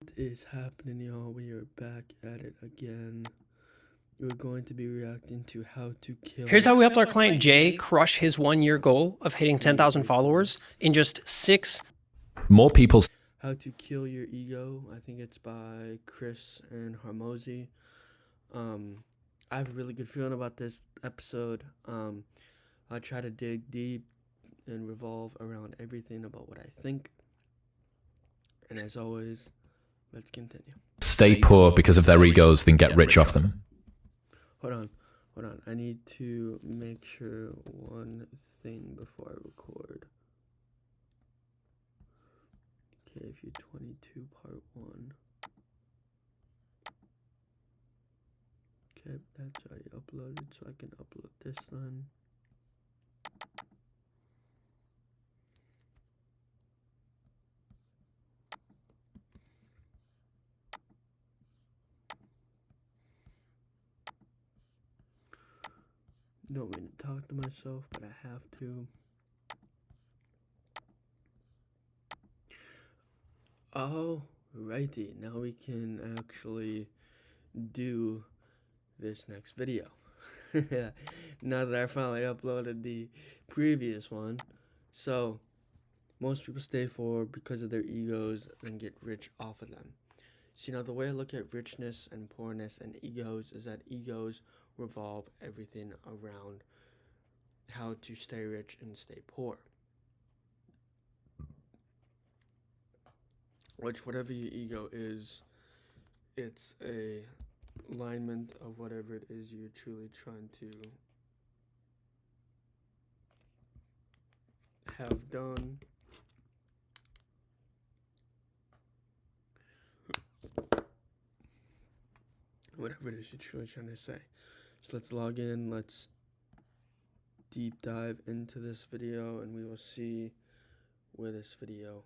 What is happening, y'all? We are back at it again. We're going to be reacting to how to kill. Here's how we helped our client Jay crush his 1-year goal of hitting 10,000 followers in just 6. More people. How to Kill Your Ego. I think it's by Chris and Harmozy. I have a really good feeling about this episode. I try to dig deep and revolve around everything about what I think. And as always, let's continue. Stay poor because of their egos, then get rich off them. Hold on. I need to make sure one thing before I record. KFU 22 part 1. Okay, that's already uploaded, so I can upload this then. Don't mean to talk to myself, but I have to. Oh, righty. Now we can actually do this next video. Now that I finally uploaded the previous one. So, most people stay poor because of their egos and get rich off of them. See, now the way I look at richness and poorness and egos is that egos revolve everything around how to stay rich and stay poor. Which, whatever your ego is, it's a alignment of whatever it is you're truly trying to have done. Whatever it is you're truly trying to say. So let's log in, let's deep dive into this video, and we will see where this video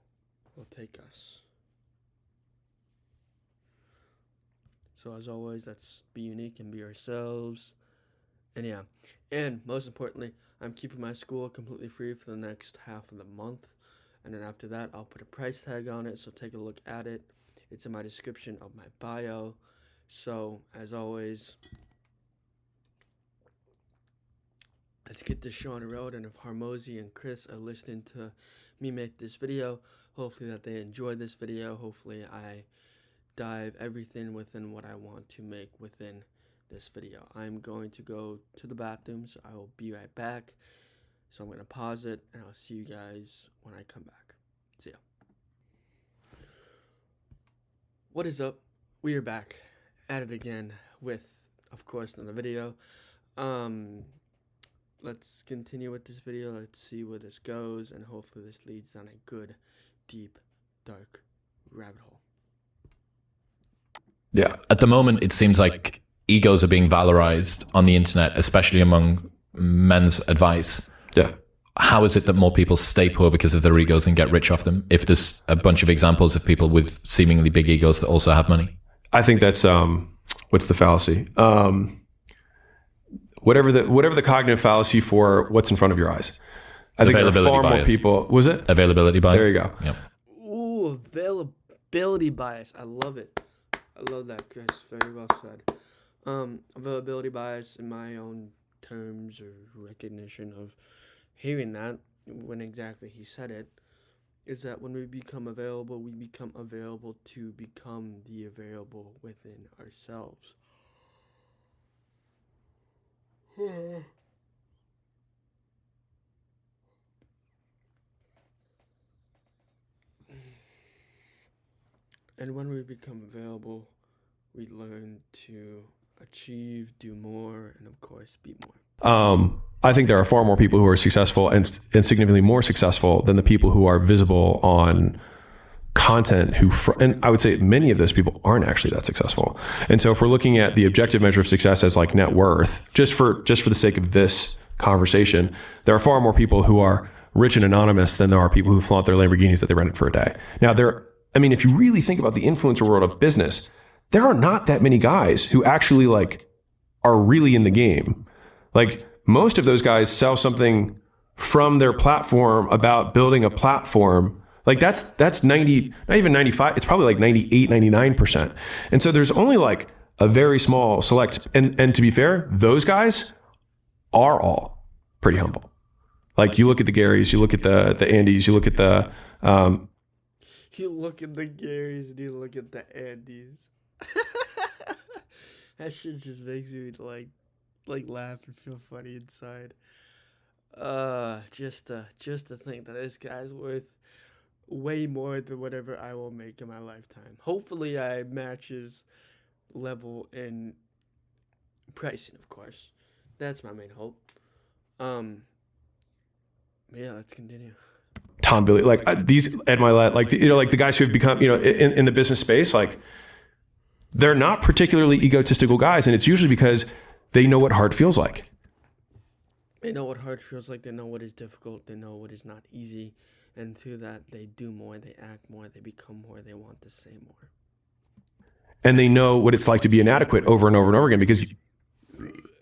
will take us. So as always, let's be unique and be ourselves. And yeah, and most importantly, I'm keeping my school completely free for the next half of the month. And then after that, I'll put a price tag on it, so take a look at it. It's in my description of my bio. So, as always, let's get this show on the road. And if Harmozy and Chris are listening to me make this video, hopefully that they enjoy this video. Hopefully I dive everything within what I want to make within this video. I'm going to go to the bathroom, so I will be right back. So I'm going to pause it, and I'll see you guys when I come back. See ya. What is up? We are back at it again with, of course, another video. Let's continue with this video. Let's see where this goes, and hopefully this leads down a good, deep, dark rabbit hole. Yeah. At the moment, it seems like egos are being valorized on the internet, especially among men's advice. Yeah. How is it that more people stay poor because of their egos and get rich off them? If there's a bunch of examples of people with seemingly big egos that also have money. I think that's what's the fallacy? Whatever the cognitive fallacy for what's in front of your eyes. I think there are far more people. Was it Availability bias? There you go. Yep. Ooh, availability bias. I love it. I love that, Chris. Very well said. Availability bias, in my own terms or recognition of hearing that when exactly he said it, is that when we become available to become the available within ourselves. And when we become available, we learn to achieve, do more, and of course, be more. I think there are far more people who are successful and significantly more successful than the people who are visible on content and I would say many of those people aren't actually that successful. And so if we're looking at the objective measure of success as like net worth, just for the sake of this conversation, there are far more people who are rich and anonymous than there are people who flaunt their Lamborghinis that they rented for a day. Now if you really think about the influencer world of business, there are not that many guys who actually like are really in the game. Like most of those guys sell something from their platform about building a platform Like that's 90, not even 95. It's probably like 98, 99%. And so there's only like a very small select. And to be fair, those guys are all pretty humble. Like you look at the Garys, you look at the Andys, you look at the, You look at the Garys and you look at the Andys. That shit just makes me like laugh and feel funny inside. Just to think that this guy's worth way more than whatever I will make in my lifetime. Hopefully, I match his level in pricing, of course. That's my main hope. Yeah, let's continue. Tom Billy, like these Ed Milet, like like the guys who have become in the business space, like they're not particularly egotistical guys, and it's usually because they know what hard feels like. They know what hard feels like. They know what is difficult. They know what is not easy, and through that, they do more. They act more. They become more. They want to say more. And they know what it's like to be inadequate over and over and over again because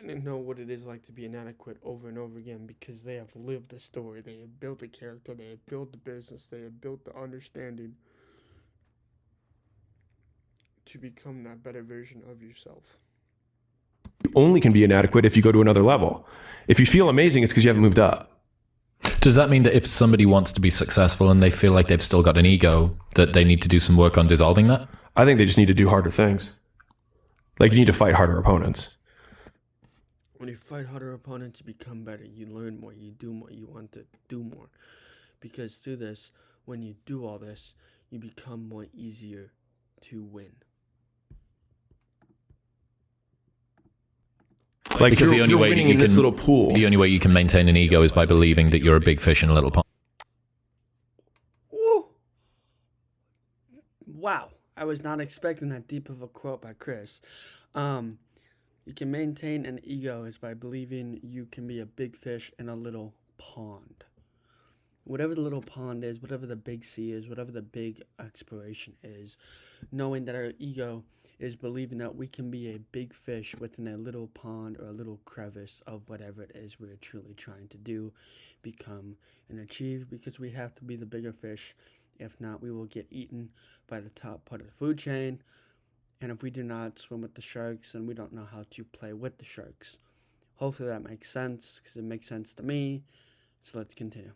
They know what it is like to be inadequate over and over again because they have lived the story. They have built a character. They have built the business. They have built the understanding to become that better version of yourself. you only can be inadequate if you go to another level. If you feel amazing, it's because you haven't moved up. Does that mean that if somebody wants to be successful and they feel like they've still got an ego, that they need to do some work on dissolving that? I think they just need to do harder things. Like you need to fight harder opponents. When you fight harder opponents, you become better. You learn more. You do more. You want to do more. Because through this, when you do all this, you become more easier to win. Like Because you're winning in this little pool. The only way you can maintain an ego is by believing that you're a big fish in a little pond. Woo! Wow. I was not expecting that deep of a quote by Chris. You can maintain an ego is by believing you can be a big fish in a little pond. Whatever the little pond is, whatever the big sea is, whatever the big exploration is, knowing that our ego is believing that we can be a big fish within a little pond or a little crevice of whatever it is we're truly trying to do, become, and achieve, because we have to be the bigger fish. If not, we will get eaten by the top part of the food chain. And if we do not swim with the sharks, then we don't know how to play with the sharks. Hopefully that makes sense, because it makes sense to me. So let's continue.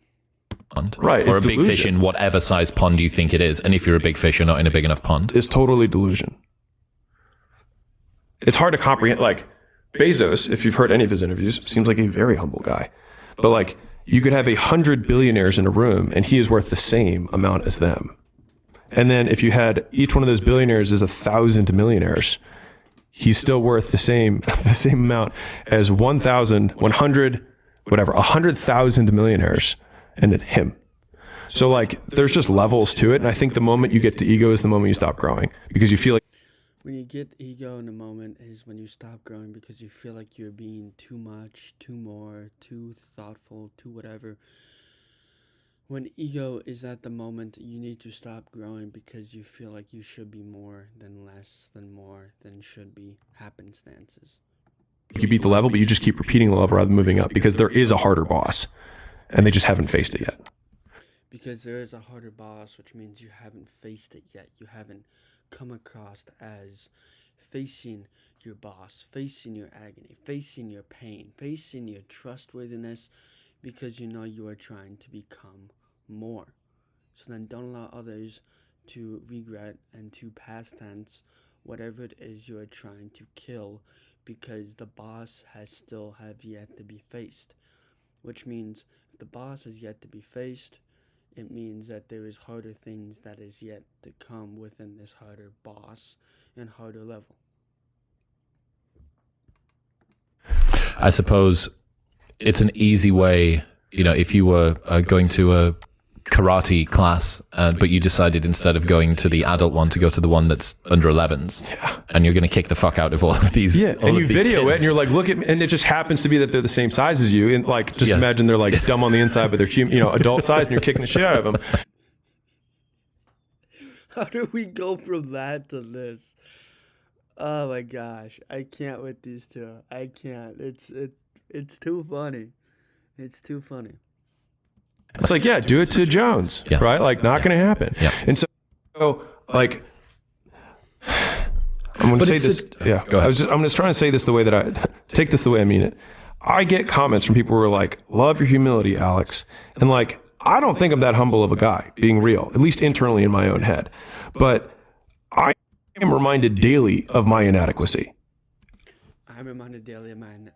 Pond. Right, Or a it's big fish delusion. in whatever size pond you think it is. And if you're a big fish, you're not in a big enough pond. It's totally delusion. It's hard to comprehend. Like Bezos, if you've heard any of his interviews, seems like a very humble guy. But like you could have 100 billionaires in a room and he is worth the same amount as them. And then if you had each one of those billionaires is 1,000 millionaires, he's still worth the same amount as 100,000 millionaires and him. So like there's just levels to it. And I think the moment you get to ego is the moment you stop growing because you feel like When you get ego in the moment is when you stop growing because you feel like you're being too much, too more, too thoughtful, too whatever. When ego is at the moment, you need to stop growing because you feel like you should be more than less than more than should be happenstances. you beat the level, but you just keep repeating the level rather than moving up because there is a harder boss and they just haven't faced it yet. Because there is a harder boss, which means you haven't faced it yet. You haven't come across as facing your boss, facing your agony, facing your pain, facing your trustworthiness, because you know you are trying to become more. So then don't allow others to regret and to past tense whatever it is you are trying to kill, because the boss has still have yet to be faced. Which means if the boss has yet to be faced, it means that there is harder things that is yet to come within this harder boss and harder level. I suppose it's an easy way, if you were going to a karate class, but you decided instead of going to the adult one to go to the one that's under 11s, and you're going to kick the fuck out of all of these. Yeah, and you video it, and you're like, look at me, and it just happens to be that they're the same size as you, and like, just imagine they're like dumb on the inside, but they're human, adult size, and you're kicking the shit out of them. How do we go from that to this? Oh my gosh, I can't with these two. I can't. It's too funny. It's too funny. It's like, yeah, do it to Jones, Yeah. right? Like, not going to happen. Yeah. And so, like, I'm going to say this. Yeah, Go ahead. I'm just trying to say this the way that I take this the way I mean it. I get comments from people who are like, love your humility, Alex. And like, I don't think I'm that humble of a guy, being real, at least internally in my own head. But I am reminded daily of my inadequacy. I'm reminded daily of mine.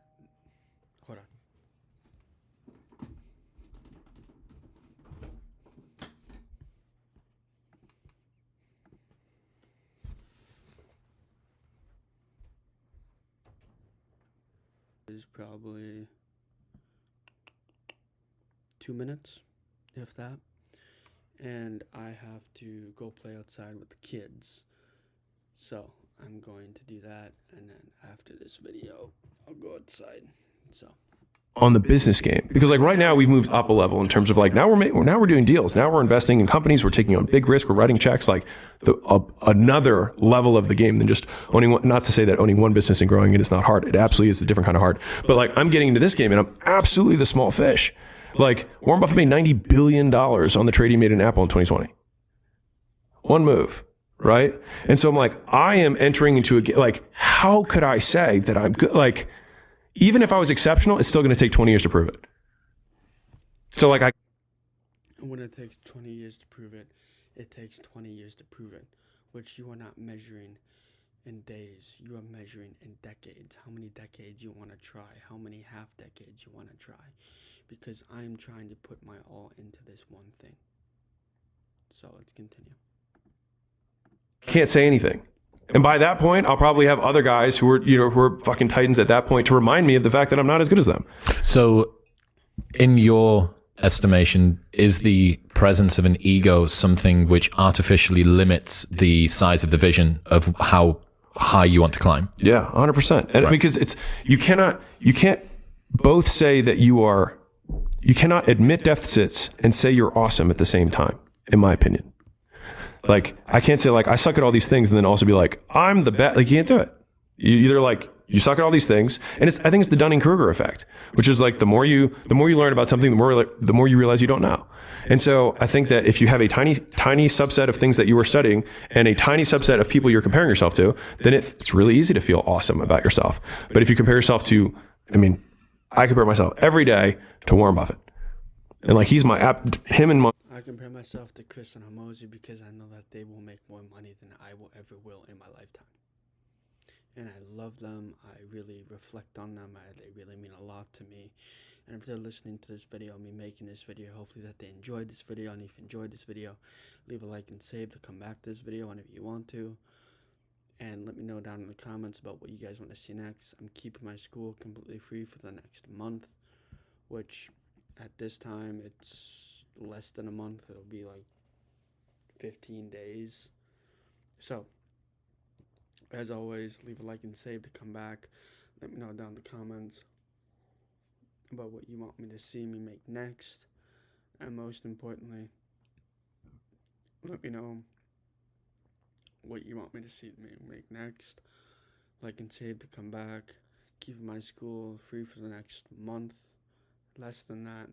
Hold on. Is probably 2 minutes, if that. And I have to go play outside with the kids. So I'm going to do that, and then after this video, I'll go outside. So On the business game, because like right now we've moved up a level in terms of like now we're doing deals. Now we're investing in companies. We're taking on big risk. We're writing checks. Like another level of the game than just owning one. Not to say that owning one business and growing it is not hard. It absolutely is a different kind of hard. But like I'm getting into this game and I'm absolutely the small fish. Like Warren Buffett made $90 billion on the trade he made in Apple in 2020. One move. Right. And so I'm like, I am entering into a game. Like, how could I say that I'm good? Like, even if I was exceptional, it's still going to take 20 years to prove it. So like when it takes 20 years to prove it, it takes 20 years to prove it, which you are not measuring in days. You are measuring in decades. How many decades you want to try? How many half decades you want to try? Because I am trying to put my all into this one thing. So let's continue. Can't say anything. And by that point, I'll probably have other guys who are fucking titans at that point to remind me of the fact that I'm not as good as them. So in your estimation, is the presence of an ego something which artificially limits the size of the vision of how high you want to climb? Yeah, 100%. And because you can't both say that you cannot admit deficits and say you're awesome at the same time, in my opinion. Like, I can't say like, I suck at all these things and then also be like, I'm the best. Like, you can't do it. You either like, you suck at all these things. And I think it's the Dunning-Kruger effect, which is like, the more you learn about something, the more you realize you don't know. And so I think that if you have a tiny subset of things that you are studying and a tiny subset of people you're comparing yourself to, then it's really easy to feel awesome about yourself. But if you compare yourself to, I compare myself every day to Warren Buffett. And like, he's him and I compare myself to Chris and Hormozy because I know that they will make more money than I will ever will in my lifetime. And I love them. I really reflect on them. They really mean a lot to me. And if they're listening to this video, me making this video, hopefully that they enjoyed this video. And if you enjoyed this video, leave a like and save to come back to this video whenever you want to. And let me know down in the comments about what you guys want to see next. I'm keeping my school completely free for the next month, which at this time it's less than a month. It'll be like 15 days. So as always, leave a like and save to come back. Let me know down in the comments about what you want me to see me make next, and most importantly, let me know what you want me to see me make next. Like and save to come back. Keep my school free for the next month, less than that.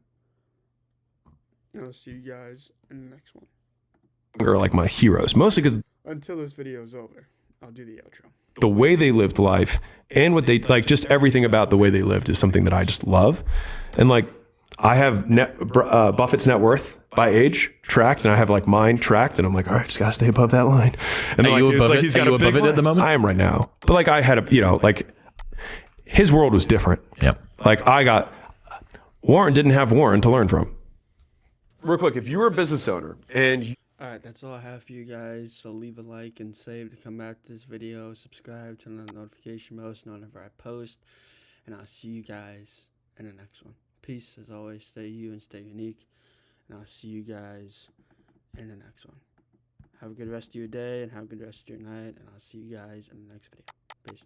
I'll see you guys in the next one. are like my heroes, mostly because Until this video is over, I'll do the outro. the way they lived life and what they like, just everything about the way they lived is something that I just love. And like, I have Buffett's net worth by age tracked, and I have like mine tracked, and I'm like, all right, just gotta stay above that line. And Are like, you it's above like it? he's Are got you a big above it line. at the moment? I am right now, but like I had like his world was different. Yeah. Like Warren didn't have Warren to learn from. Real quick, if you were a business owner and Alright, that's all I have for you guys. So leave a like and save to come back to this video. Subscribe, turn on the notification bell so whenever I post. And I'll see you guys in the next one. Peace, as always. Stay you and stay unique. And I'll see you guys in the next one. Have a good rest of your day and have a good rest of your night. And I'll see you guys in the next video. Peace.